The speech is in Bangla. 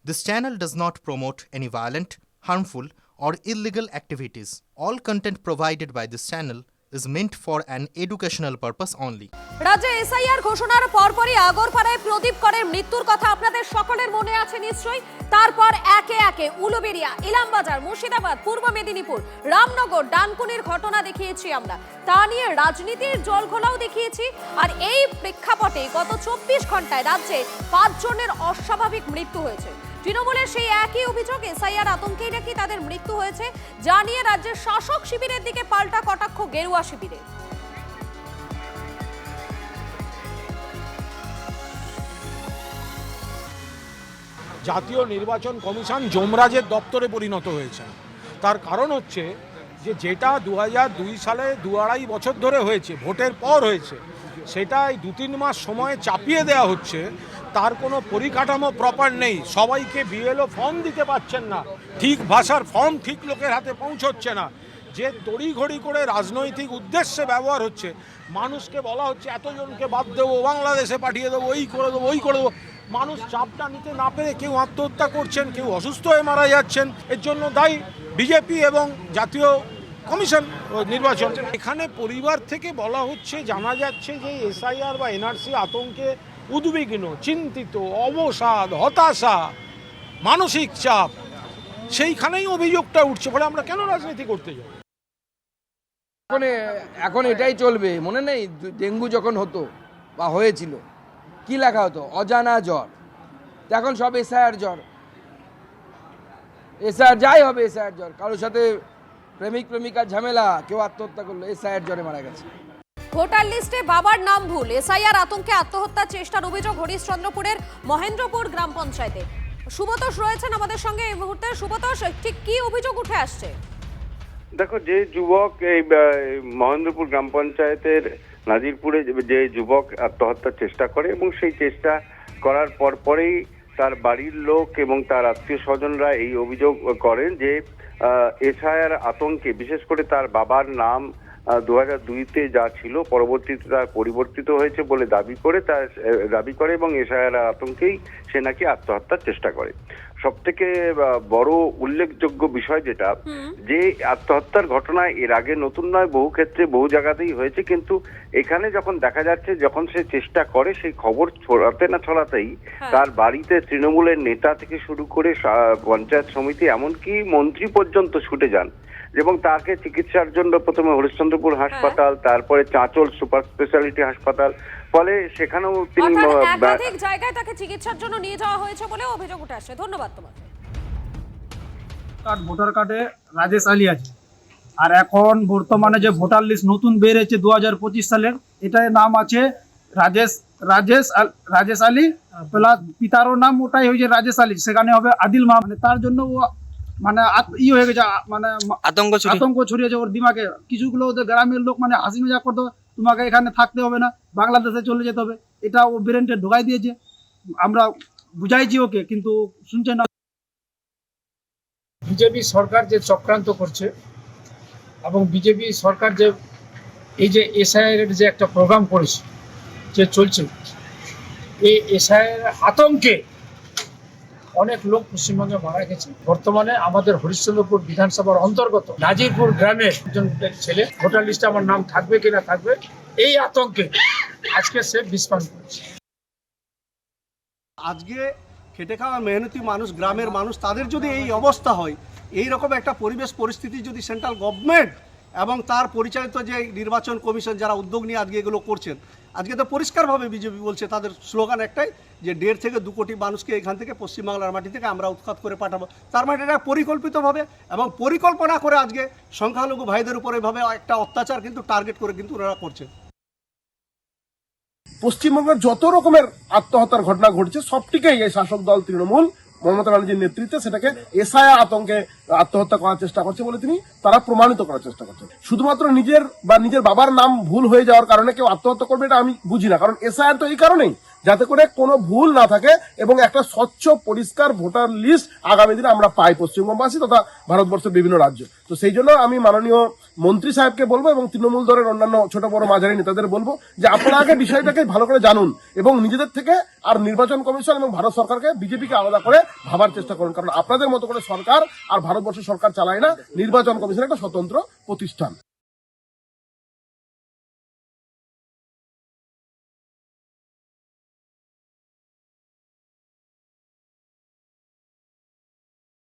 This channel does not promote any violent, harmful, or illegal activities. All content provided by this channel is meant for an educational purpose only. রাজ্যে এসআইআর ঘোষণার পরপরই আগরপাড়ায় প্রদীপ করের মৃত্যুর কথা আপনাদের সকলের মনে আছে নিশ্চয়ই। তারপর একে একে উলুবেড়িয়া, ইলামবাজার, মুর্শিদাবাদ, পূর্ব মেদিনীপুর, রামনগর, ডানকুনির ঘটনা দেখিয়েছি আমরা। তা নিয়ে রাজনীতির জলঘোলাও দেখিয়েছি। আর এই প্রেক্ষাপটে গত 24 ঘন্টায় রাজ্যে 5 জনের অস্বাভাবিক মৃত্যু হয়েছে। তৃণমূলের সেই একই অভিযোগ, এসআইআর আতঙ্কেই নাকি তাদের মৃত্যু হয়েছে, জানিয়ে রাজ্যের শাসক শিবিরের দিকে পাল্টা কটাক্ষ গেরুয়া শিবিরে। জাতীয় নির্বাচন কমিশন যমরাজের দপ্তরে পরিণত হয়েছে। তার কারণ হচ্ছে যে যেটা 2002 সালে 2-2.5 বছর ধরে হয়েছে, ভোটের পর হয়েছে, সেটাই 2-3 মাস সময়ে চাপিয়ে দেওয়া হচ্ছে। তার কোনো পরিকাঠামো প্রপার নেই। সবাইকে বিএলও ফর্ম দিতে পারছেন না, ঠিক ভাষার ফর্ম ঠিক লোকের হাতে পৌঁছচ্ছে না। যে তড়িঘড়ি করে রাজনৈতিক উদ্দেশ্যে ব্যবহার হচ্ছে, মানুষকে বলা হচ্ছে এতজনকে বাদ দেবো, বাংলাদেশে পাঠিয়ে দেবো, এই করে দেবো, ওই করে দেবো। মানুষ চাপটা নিতে না পেরে কেউ আত্মহত্যা করছেন, কেউ অসুস্থ হয়ে মারা যাচ্ছেন। এর জন্য দায়ী বিজেপি এবং জাতীয় কমিশন নির্বাচন। এখানে পরিবার থেকে বলা হচ্ছে, জানা যাচ্ছে যে এসআইআর বা এনআরসি আতঙ্কে উদ্বিগ্ন, চিন্তিত, অবসাদ, হতাশা, মানসিক চাপ, সেইখানেই অভিযোগটা উঠছে। ফলে আমরা কেন রাজনীতি করতে যাই? এখন এটাই চলবে। মনে নেই ডেঙ্গু যখন হতো বা হয়েছিল, কি লেখা হতো? অজানা জ্বর। এখন সব এসআইআর জ্বর, এসআইআর যাই হবে, এসআইআর জ্বর। কারোর সাথে প্রেমিক প্রেমিকার ঝামেলা, কেউ আত্মহত্যা করলো, এসআইআর জ্বরে মারা গেছে। ভোটার লিস্টে বাবার নাম ভুল, এসআইআর আতঙ্কে আত্মহত্যার চেষ্টার অভিযোগ হরিশ্চন্দ্রপুরের মহেন্দ্রপুর গ্রাম পঞ্চায়েতে। সুব্রতোষ রয়েছেন আমাদের সঙ্গে এই মুহূর্তে। সুব্রতোষ, ঠিক কি অভিযোগ উঠে আসছে? দেখো, যে যুবক এই মহেন্দ্রপুর গ্রাম পঞ্চায়েতের নাজিরপুরে যে যুবক আত্মহত্যার চেষ্টা করে এবং সেই চেষ্টা করার পরেই তার বাড়ির লোক এবং তার আত্মীয় স্বজনরা এই অভিযোগ করেন যে এসআইআর আতঙ্কে, বিশেষ করে তার বাবার নাম 2002-তে যা ছিল পরবর্তীতে তার পরিবর্তিত হয়েছে বলে দাবি করে এবং এসআইআর আতঙ্কেই সে নাকি আত্মহত্যার চেষ্টা করে। সব থেকে বড় উল্লেখযোগ্য বিষয় যেটা, যে আত্মহত্যার ঘটনা এর আগে নতুন নয়, বহু ক্ষেত্রে বহু জায়গাতেই হয়েছে, কিন্তু এখানে যখন দেখা যাচ্ছে যখন সে চেষ্টা করে, সেই খবর ছড়াতেই তার বাড়িতে তৃণমূলের নেতা থেকে শুরু করে পঞ্চায়েত সমিতি এমনকি মন্ত্রী পর্যন্ত ছুটে যান এবং তাকে চিকিৎসার জন্য প্রথমে হরিশ্চন্দ্রপুর হাসপাতাল, তারপরে চাঁচল সুপার স্পেশালিটি হাসপাতাল, ফলে সেখানেও তিনি একাধিক জায়গায় তাকে চিকিৎসার জন্য নিয়ে যাওয়া হয়েছে বলে অভিযোগ উঠে আসছে। ধন্যবাদ তোমাকে। ভোটার কার্ডে রাজেশ আলী আছে, আর এখন বর্তমানে যে ভোটার লিস্ট নতুন বেরিয়েছে 2025 সালের, এটার নাম আছে রাজেশ আলী প্লাস পিতারও নাম ওটাই হয়েছে রাজেশ আলী, সেখানে হবে আদিল মা। মানে তার জন্য ও মানে হয়ে গেছে, মানে আতঙ্ক ছড়িয়েছে ওর দিমাগে। কিছুগুলো ওদের গ্রামের লোক মানে হাসি মজা করতো, তোমাকে এখানে থাকতে হবে না, বাংলাদেশে চলে যেতে হবে, এটা ও ব্রেনটে ঢোকাই দিয়েছে। আমরা বুঝাইছি ওকে, কিন্তু শুনছে না। বিজেপি সরকার যে চক্রান্ত করছে এবং বিজেপি সরকার যে এই যে এসআইআর যে একটা প্রোগ্রাম করেছে, যে চলছে, এই এসআইআর আতঙ্কে অনেক লোক পশ্চিমবঙ্গে মারা গেছে। বর্তমানে আমাদের হরিশ্চন্দ্রপুর বিধানসভার অন্তর্গত নাজিরপুর গ্রামের একজন ছেলে ভোটার লিস্টে আমার নাম থাকবে কিনা থাকবে, এই আতঙ্কে আজকে সে বিস্ফোরণ করেছে। আজকে খেটে খাওয়া মেহনতি মানুষ, গ্রামের মানুষ, তাদের যদি এই অবস্থা হয়, এই রকম একটা পরিবেশ পরিস্থিতি যদি সেন্ট্রাল গভর্নমেন্ট এবং তার পরিচালিত যে নির্বাচন কমিশন যারা উদ্যোগ নিয়ে আজকে এগুলো করছেন, আজকে তো পরিষ্কারভাবে বিজেপি বলছে, তাদের স্লোগান একটাই যে 1.5 থেকে 2 কোটি মানুষকে এখান থেকে পশ্চিমবাংলার মাটি থেকে আমরা উৎখাত করে পাঠাবো। তার মানে এটা পরিকল্পিতভাবে এবং পরিকল্পনা করে আজকে সংখ্যালঘু ভাইদের উপর এভাবে একটা অত্যাচার কিন্তু টার্গেট করে কিন্তু ওনারা করছে। পশ্চিমবঙ্গের যত রকমের আত্মহত্যার ঘটনা ঘটছে, সবটিকেই এই শাসক দল তৃণমূল মমতা ব্যানার্জির নেতৃত্বে সেটাকে এসআইআর আতঙ্কে আত্মহত্যা করার চেষ্টা করছে বলে তারা প্রমাণিত করার চেষ্টা করছেন। শুধুমাত্র নিজের বাবার নাম ভুল হয়ে যাওয়ার কারণে কেউ আত্মহত্যা করবে এটা আমি বুঝি না, কারণ এসআইআর তো এই কারণেই যাতে করে কোনো ভুল না থাকে এবং একটা স্বচ্ছ পরিষ্কার ভোটার লিস্ট আগামী দিনে আমরা পাই পশ্চিমবঙ্গবাসী তথা ভারতবর্ষের বিভিন্ন রাজ্য। তো সেই জন্য আমি মাননীয় মন্ত্রী সাহেবকে বলবো এবং তৃণমূল দলের অন্যান্য ছোট বড় মাঝারি নেতাদের বলবো যে আপনারা আগে বিষয়টাকে ভালো করে জানুন এবং নিজেদের থেকে আর নির্বাচন কমিশন এবং ভারত সরকারকে বিজেপিকে আলাদা করে ভাবার চেষ্টা করুন, কারণ আপনাদের মতো করে সরকার আর ভারতবর্ষের সরকার চালায় না, নির্বাচন কমিশন একটা স্বতন্ত্র প্রতিষ্ঠান।